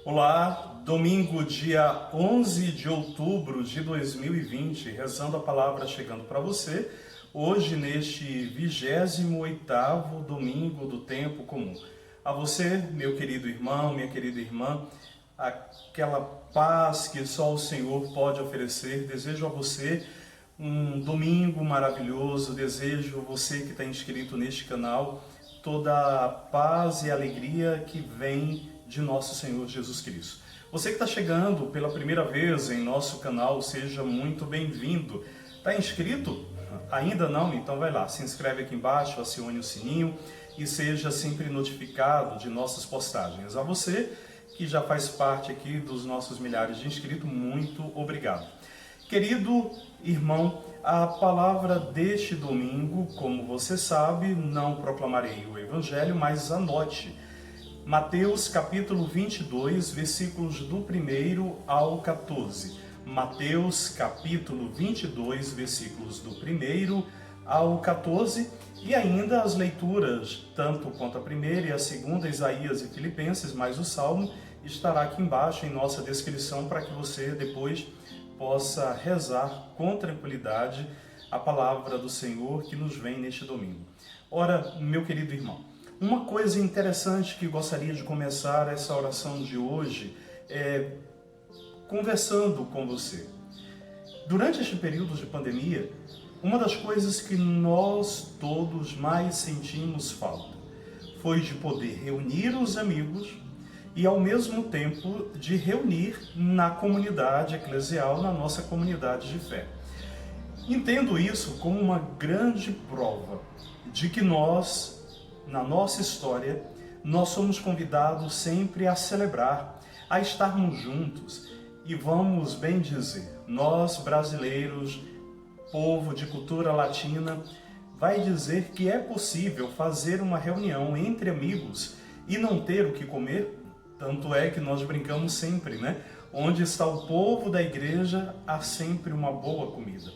Olá, domingo, dia 11 de outubro de 2020, rezando a palavra chegando para você, hoje neste 28º domingo do tempo comum. A você, meu querido irmão, minha querida irmã, aquela paz que só o Senhor pode oferecer, desejo a você um domingo maravilhoso, desejo você que está inscrito neste canal, toda a paz e alegria que vem de nosso Senhor Jesus Cristo. Você que está chegando pela primeira vez em nosso canal, seja muito bem-vindo. Está inscrito? Ainda não? Então vai lá, se inscreve aqui embaixo, acione o sininho e seja sempre notificado de nossas postagens. A você que já faz parte aqui dos nossos milhares de inscritos, muito obrigado. Querido irmão, a palavra deste domingo, como você sabe, não proclamarei o Evangelho, mas anote. Mateus capítulo 22, versículos do 1 ao 14. Mateus capítulo 22, versículos do 1 ao 14. E ainda as leituras, tanto quanto a primeira e a segunda, Isaías e Filipenses, mais o Salmo, estará aqui embaixo em nossa descrição para que você depois possa rezar com tranquilidade a palavra do Senhor que nos vem neste domingo. Ora, meu querido irmão, uma coisa interessante que gostaria de começar essa oração de hoje é conversando com você. Durante este período de pandemia, uma das coisas que nós todos mais sentimos falta foi de poder reunir os amigos e ao mesmo tempo de reunir na comunidade eclesial, na nossa comunidade de fé. Entendo isso como uma grande prova de que nós, na nossa história, nós somos convidados sempre a celebrar, a estarmos juntos. E vamos bem dizer, nós brasileiros, povo de cultura latina, vai dizer que é possível fazer uma reunião entre amigos e não ter o que comer? Tanto é que nós brincamos sempre, né? Onde está o povo da igreja, há sempre uma boa comida.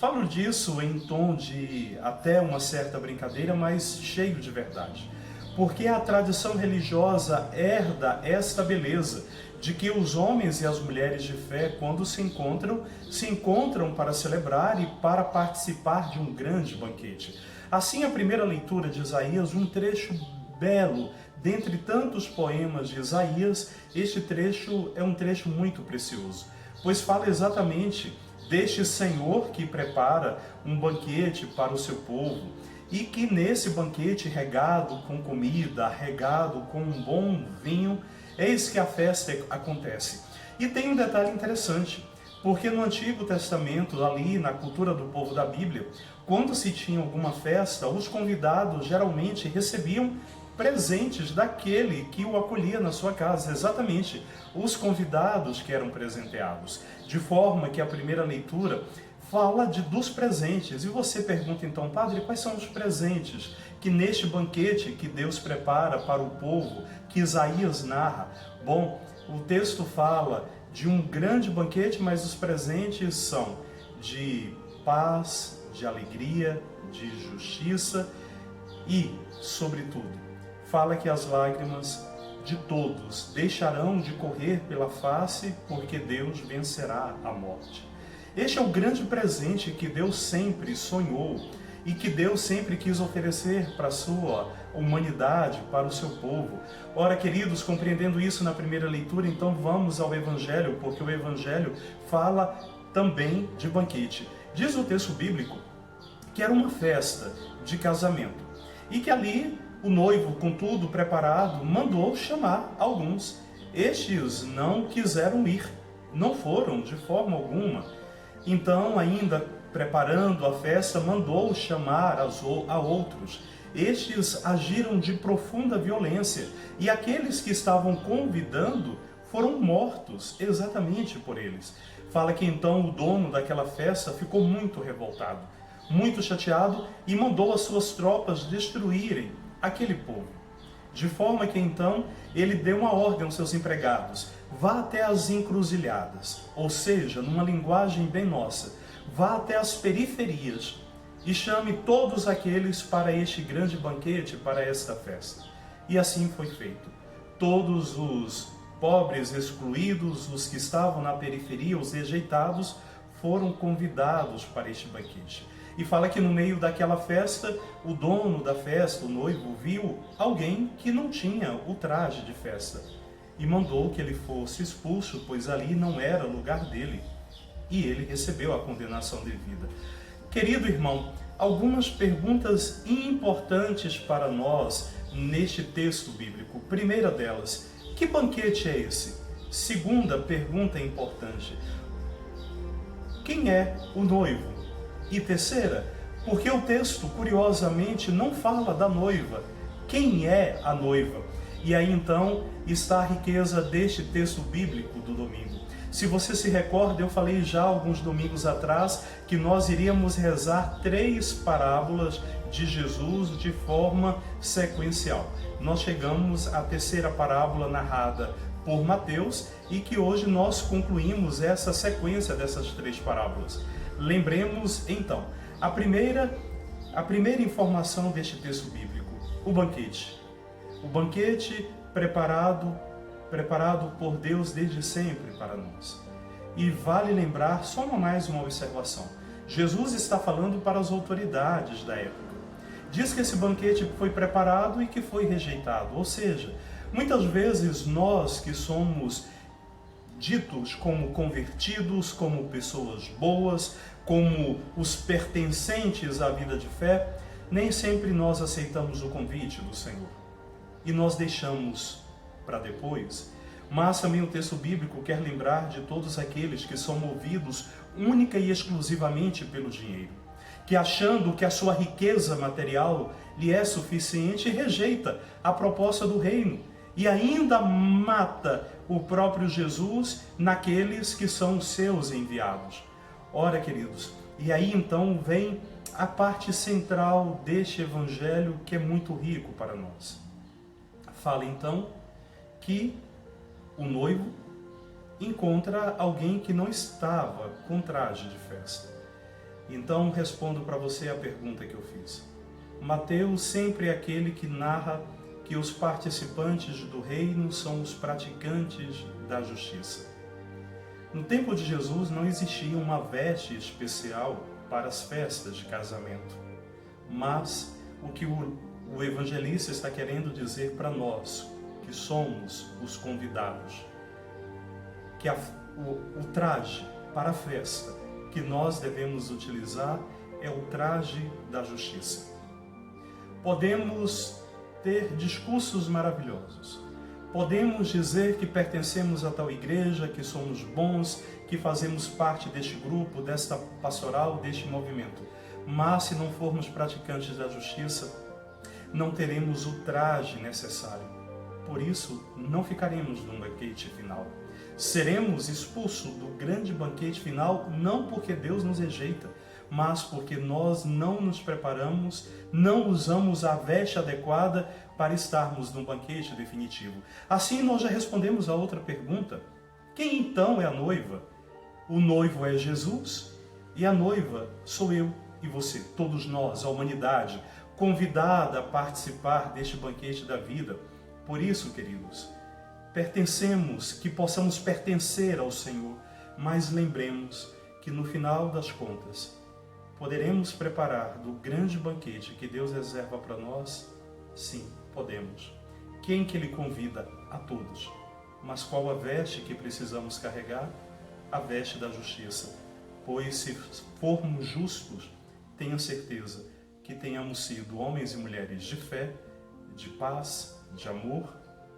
Falo disso em tom de até uma certa brincadeira, mas cheio de verdade. Porque a tradição religiosa herda esta beleza de que os homens e as mulheres de fé, quando se encontram para celebrar e para participar de um grande banquete. Assim, a primeira leitura de Isaías, um trecho belo, dentre tantos poemas de Isaías, este trecho é um trecho muito precioso, pois fala exatamente deste Senhor que prepara um banquete para o seu povo e que nesse banquete regado com comida, regado com um bom vinho, eis que a festa acontece. E tem um detalhe interessante, porque no Antigo Testamento, ali na cultura do povo da Bíblia, quando se tinha alguma festa, os convidados geralmente recebiam presentes daquele que o acolhia na sua casa, exatamente os convidados que eram presenteados. De forma que a primeira leitura fala dos presentes. E você pergunta então, padre, quais são os presentes que neste banquete que Deus prepara para o povo, que Isaías narra? Bom, o texto fala de um grande banquete, mas os presentes são de paz, de alegria, de justiça e, sobretudo, fala que as lágrimas de todos deixarão de correr pela face, porque Deus vencerá a morte. Este é o grande presente que Deus sempre sonhou e que Deus sempre quis oferecer para a sua humanidade, para o seu povo. Ora, queridos, compreendendo isso na primeira leitura, então vamos ao Evangelho, porque o Evangelho fala também de banquete. Diz o texto bíblico que era uma festa de casamento e que ali o noivo, com tudo preparado, mandou chamar alguns. Estes não quiseram ir, não foram de forma alguma. Então, ainda preparando a festa, mandou chamar a outros. Estes agiram de profunda violência, e aqueles que estavam convidando foram mortos exatamente por eles. Fala que então o dono daquela festa ficou muito revoltado, muito chateado, e mandou as suas tropas destruírem aquele povo. De forma que então ele deu uma ordem aos seus empregados: vá até as encruzilhadas, ou seja, numa linguagem bem nossa, vá até as periferias e chame todos aqueles para este grande banquete, para esta festa. E assim foi feito. Todos os pobres, excluídos, os que estavam na periferia, os rejeitados, foram convidados para este banquete. E fala que no meio daquela festa, o dono da festa, o noivo, viu alguém que não tinha o traje de festa e mandou que ele fosse expulso, pois ali não era lugar dele. E ele recebeu a condenação devida. Querido irmão, algumas perguntas importantes para nós neste texto bíblico. Primeira delas, que banquete é esse? Segunda pergunta importante, quem é o noivo? E terceira, porque o texto, curiosamente, não fala da noiva. Quem é a noiva? E aí então está a riqueza deste texto bíblico do domingo. Se você se recorda, eu falei já alguns domingos atrás que nós iríamos rezar 3 parábolas de Jesus de forma sequencial. Nós chegamos à terceira parábola narrada por Mateus e que hoje nós concluímos essa sequência dessas 3 parábolas. Lembremos então, a primeira informação deste texto bíblico, o banquete. O banquete preparado por Deus desde sempre para nós. E vale lembrar só mais uma observação. Jesus está falando para as autoridades da época. Diz que esse banquete foi preparado e que foi rejeitado. Ou seja, muitas vezes nós que somos ditos como convertidos, como pessoas boas, como os pertencentes à vida de fé, nem sempre nós aceitamos o convite do Senhor. E nós deixamos para depois. Mas também o texto bíblico quer lembrar de todos aqueles que são movidos única e exclusivamente pelo dinheiro, que achando que a sua riqueza material lhe é suficiente, rejeita a proposta do reino e ainda mata o próprio Jesus naqueles que são os seus enviados. Ora, queridos, e aí então vem a parte central deste evangelho que é muito rico para nós. Fala então que o noivo encontra alguém que não estava com traje de festa. Então respondo para você a pergunta que eu fiz. Mateus sempre é aquele que narra que os participantes do reino são os praticantes da justiça. No tempo de Jesus não existia uma veste especial para as festas de casamento, mas o que o evangelista está querendo dizer para nós, que somos os convidados, que o traje para a festa que nós devemos utilizar é o traje da justiça. Podemos ter discursos maravilhosos, podemos dizer que pertencemos a tal igreja, que somos bons, que fazemos parte deste grupo, desta pastoral, deste movimento, mas se não formos praticantes da justiça, não teremos o traje necessário. Por isso, não ficaremos no banquete final. Seremos expulsos do grande banquete final, não porque Deus nos rejeita, mas porque nós não nos preparamos, não usamos a veste adequada para estarmos no banquete definitivo. Assim, nós já respondemos a outra pergunta. Quem então é a noiva? O noivo é Jesus e a noiva sou eu e você, todos nós, a humanidade, convidada a participar deste banquete da vida. Por isso, queridos, que possamos pertencer ao Senhor, mas lembremos que no final das contas, poderemos preparar do grande banquete que Deus reserva para nós? Sim, podemos. Quem que Ele convida? A todos. Mas qual a veste que precisamos carregar? A veste da justiça. Pois se formos justos, tenha certeza que tenhamos sido homens e mulheres de fé, de paz, de amor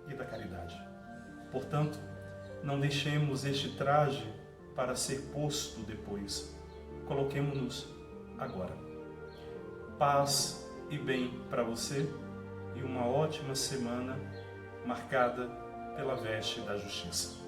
e da caridade. Portanto, não deixemos este traje para ser posto depois. Coloquemo-nos agora. Paz e bem para você e uma ótima semana marcada pela veste da justiça.